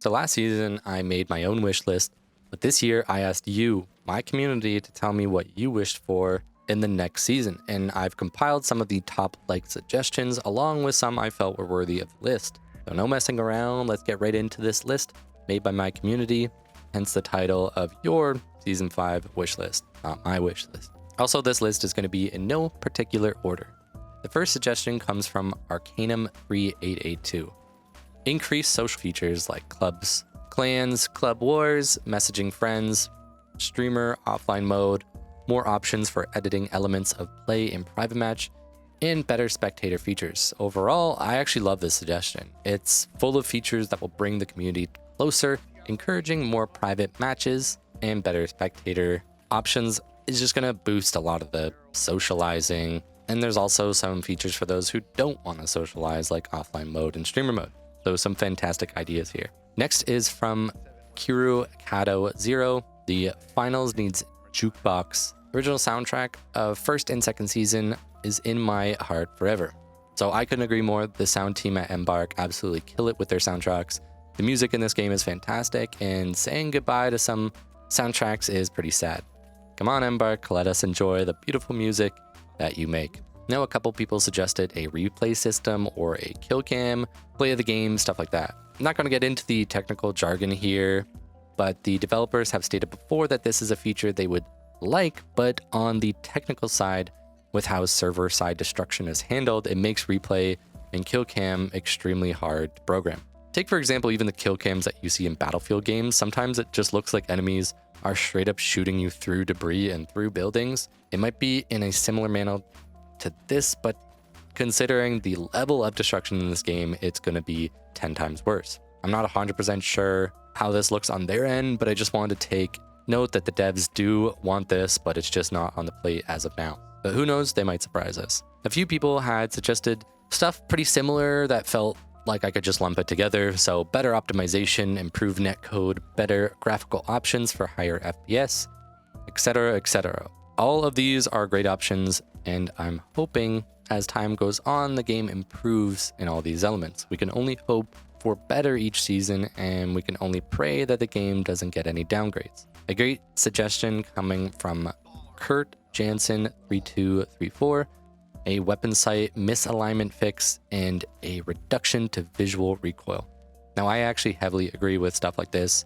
So last season, I made my own wish list, but this year I asked you, my community, to tell me what you wished for in the next season, and I've compiled some of the top liked suggestions along with some I felt were worthy of the list. So no messing around, let's get right into this list made by my community, hence the title of your Season 5 wish list, not my wish list. Also, this list is going to be in no particular order. The first suggestion comes from Arcanum3882. Increase social features like clubs, clans, club wars, messaging friends, streamer offline mode, more options for editing elements of play in private match, and better spectator features. Overall, I actually love this suggestion. It's full of features that will bring the community closer, encouraging more private matches, and better spectator options is just going to boost a lot of the socializing. And there's also some features for those who don't want to socialize, like offline mode and streamer mode. So some fantastic ideas here. Next is from Kiru Kato 0. The finals needs jukebox. Original soundtrack of first and second season is in my heart forever. So I couldn't agree more. The sound team at EMBARK absolutely kill it with their soundtracks. The music in this game is fantastic, and saying goodbye to some soundtracks is pretty sad. Come on, EMBARK, let us enjoy the beautiful music that you make. Now, a couple people suggested a replay system or a kill cam, play of the game, stuff like that. I'm not going to get into the technical jargon here, but the developers have stated before that this is a feature they would like, but on the technical side, with how server-side destruction is handled, it makes replay and kill cam extremely hard to program. Take, for example, even the kill cams that you see in Battlefield games. Sometimes it just looks like enemies are straight up shooting you through debris and through buildings. It might be in a similar manner to this, but considering the level of destruction in this game, it's going to be 10 times worse. I'm not 100% sure how this looks on their end, but I just wanted to take note that the devs do want this, but it's just not on the plate as of now. But who knows, they might surprise us. A few people had suggested stuff pretty similar that felt like I could just lump it together. So better optimization, improved netcode, better graphical options for higher FPS, etc., etc. All of these are great options, and I'm hoping as time goes on, the game improves in all these elements. We can only hope for better each season, and we can only pray that the game doesn't get any downgrades. A great suggestion coming from Kurt Jansen 3234, a weapon sight misalignment fix, and a reduction to visual recoil. Now, I actually heavily agree with stuff like this.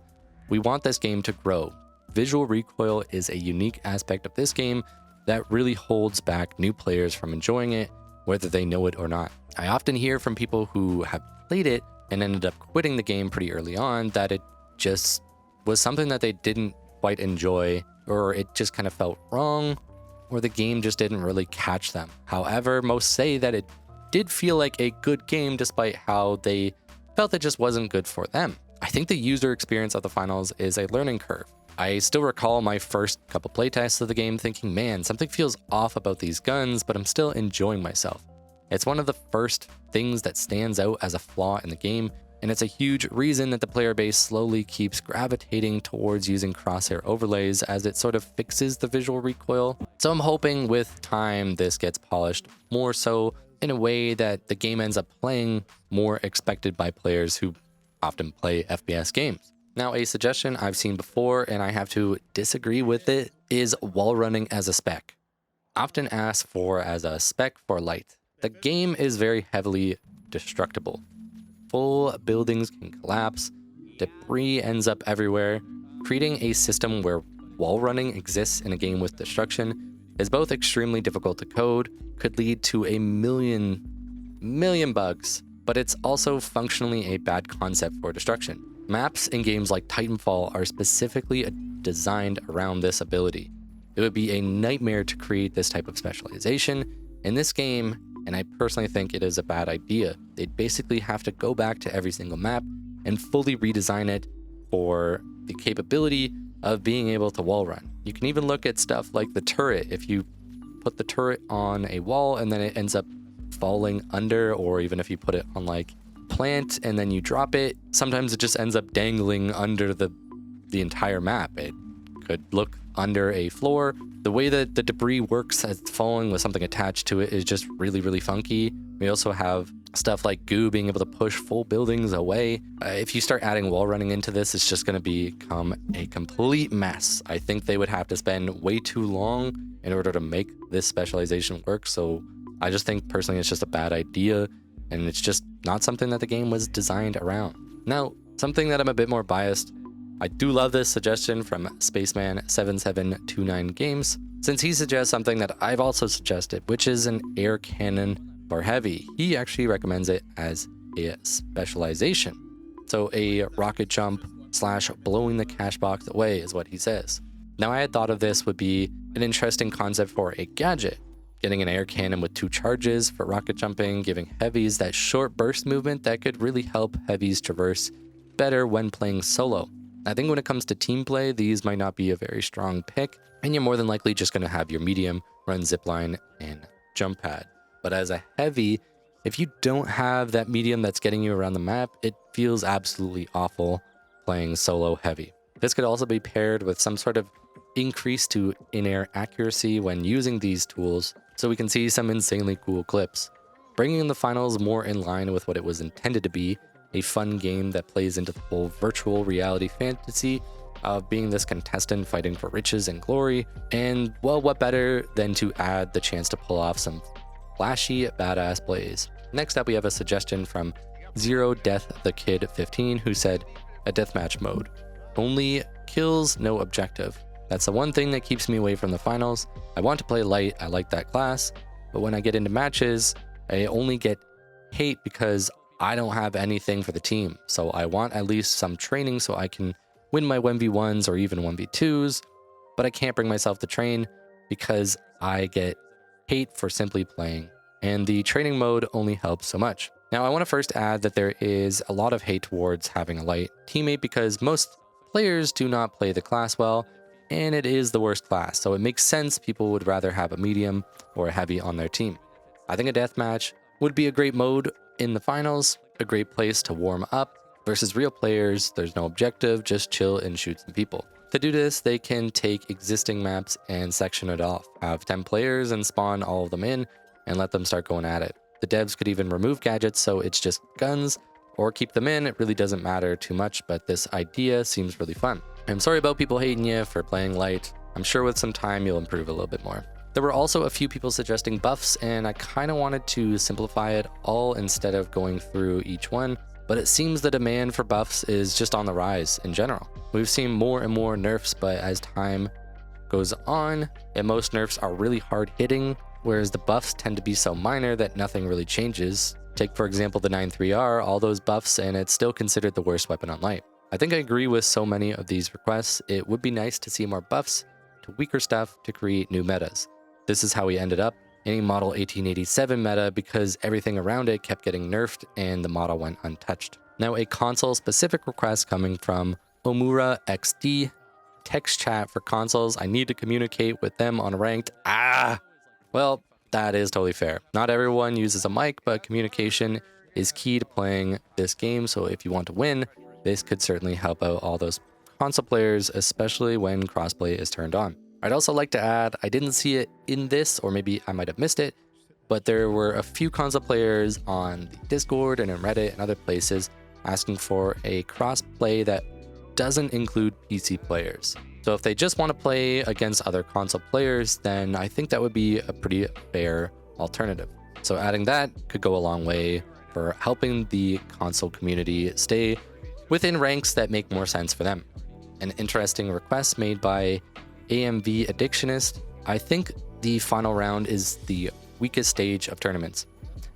We want this game to grow. Visual recoil is a unique aspect of this game that really holds back new players from enjoying it, whether they know it or not. I often hear from people who have played it and ended up quitting the game pretty early on that it just was something that they didn't quite enjoy, or it just kind of felt wrong, or the game just didn't really catch them. However, most say that it did feel like a good game despite how they felt it just wasn't good for them. I think the user experience of the finals is a learning curve. I still recall my first couple playtests of the game thinking, man, something feels off about these guns, but I'm still enjoying myself. It's one of the first things that stands out as a flaw in the game, and it's a huge reason that the player base slowly keeps gravitating towards using crosshair overlays as it sort of fixes the visual recoil. So I'm hoping with time this gets polished more so in a way that the game ends up playing more expected by players who often play FPS games. Now, a suggestion I've seen before, and I have to disagree with it, is wall running as a spec. Often asked for as a spec for light. The game is very heavily destructible. Full buildings can collapse, debris ends up everywhere. Creating a system where wall running exists in a game with destruction is both extremely difficult to code, could lead to a million bugs, but it's also functionally a bad concept for destruction. Maps in games like Titanfall are specifically designed around this ability. It would be a nightmare to create this type of specialization in this game, and I personally think it is a bad idea. They'd basically have to go back to every single map and fully redesign it for the capability of being able to wall run. You can even look at stuff like the turret. If you put the turret on a wall and then it ends up falling under, or even if you put it on like plant and then you drop it, sometimes it just ends up dangling under the entire map. It could look under a floor. The way that the debris works as it's falling with something attached to it is just really funky. We also have Stuff like Goo being able to push full buildings away. If you start adding wall running into this, it's just going to become a complete mess. I think they would have to spend way too long in order to make this specialization work. So I just think personally it's just a bad idea, and it's just not something that the game was designed around. Now, something that I'm a bit more biased, I do love this suggestion from Spaceman7729 Games, since he suggests something that I've also suggested, which is an air cannon for heavy. He actually recommends it as a specialization. So a rocket jump / blowing the cash box away is what he says. Now, I had thought of this would be an interesting concept for a gadget, getting an air cannon with 2 charges for rocket jumping, giving heavies that short burst movement that could really help heavies traverse better when playing solo. I think when it comes to team play, these might not be a very strong pick, and you're more than likely just going to have your medium run zipline and jump pad. But as a heavy, if you don't have that medium that's getting you around the map, it feels absolutely awful playing solo heavy. This could also be paired with some sort of increase to in-air accuracy when using these tools, so we can see some insanely cool clips. Bringing the finals more in line with what it was intended to be, a fun game that plays into the whole virtual reality fantasy of being this contestant fighting for riches and glory, and well, what better than to add the chance to pull off some flashy, badass plays. Next up, we have a suggestion from Zero Death the Kid 15, who said, a deathmatch mode. Only kills, no objective. That's the one thing that keeps me away from the finals. I want to play light, I like that class, but when I get into matches, I only get hate because I don't have anything for the team. So I want at least some training so I can win my 1v1s or even 1v2s, but I can't bring myself to train because I get hate for simply playing, and the training mode only helps so much. Now, I want to first add that there is a lot of hate towards having a light teammate because most players do not play the class well, and it is the worst class, so it makes sense people would rather have a medium or a heavy on their team. I think a deathmatch would be a great mode in the finals, a great place to warm up. Versus real players, there's no objective, just chill and shoot some people. To do this, they can take existing maps and section it off, have 10 players and spawn all of them in, and let them start going at it. The devs could even remove gadgets, so it's just guns, or keep them in. It really doesn't matter too much, but this idea seems really fun. I'm sorry about people hating you for playing light. I'm sure with some time you'll improve a little bit more. There were also a few people suggesting buffs, and I kind of wanted to simplify it all instead of going through each one, but it seems the demand for buffs is just on the rise in general. We've seen more and more nerfs, but as time goes on, and most nerfs are really hard hitting, whereas the buffs tend to be so minor that nothing really changes. Take, for example, the 9.3R, all those buffs, and it's still considered the worst weapon on light. I think I agree with so many of these requests. It would be nice to see more buffs to weaker stuff to create new metas. This is how we ended up in a Model 1887 meta because everything around it kept getting nerfed and the model went untouched. Now, a console-specific request coming from Omura XD. Text chat for consoles. I need to communicate with them on ranked. Well, that is totally fair. Not everyone uses a mic, but communication is key to playing this game. So if you want to win, this could certainly help out all those console players, especially when crossplay is turned on. I'd also like to add, I didn't see it in this, or maybe I might have missed it, but there were a few console players on the Discord and in Reddit and other places asking for a cross-play that doesn't include PC players. So if they just want to play against other console players, then I think that would be a pretty fair alternative. So adding that could go a long way for helping the console community stay within ranks that make more sense for them. An interesting request made by AMV Addictionist. I think the final round is the weakest stage of tournaments.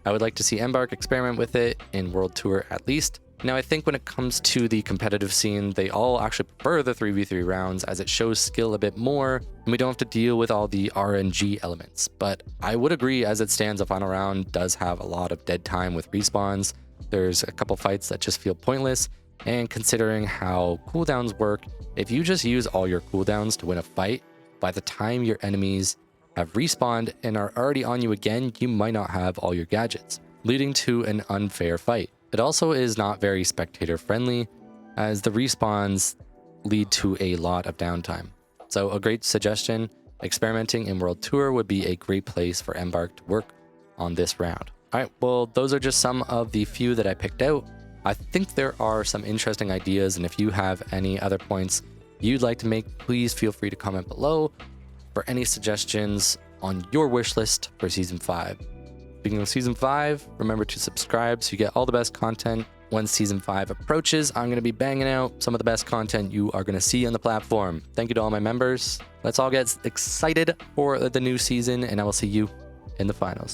I would like to see EMBARK experiment with it in World Tour at least. Now, I think when it comes to the competitive scene, they all actually prefer the 3v3 rounds as it shows skill a bit more, and we don't have to deal with all the RNG elements. But I would agree, as it stands, the final round does have a lot of dead time with respawns. There's a couple fights that just feel pointless, and considering how cooldowns work, if you just use all your cooldowns to win a fight, by the time your enemies have respawned and are already on you again, you might not have all your gadgets, leading to an unfair fight. It also is not very spectator friendly, as the respawns lead to a lot of downtime. So a great suggestion, experimenting in World Tour would be a great place for EMBARK to work on this round. All right, well, those are just some of the few that I picked out. I think there are some interesting ideas, and if you have any other points you'd like to make, please feel free to comment below for any suggestions on your wish list for Season 5. Speaking of Season 5, remember to subscribe so you get all the best content. When Season 5 approaches, I'm going to be banging out some of the best content you are going to see on the platform. Thank you to all my members. Let's all get excited for the new season, and I will see you in the finals.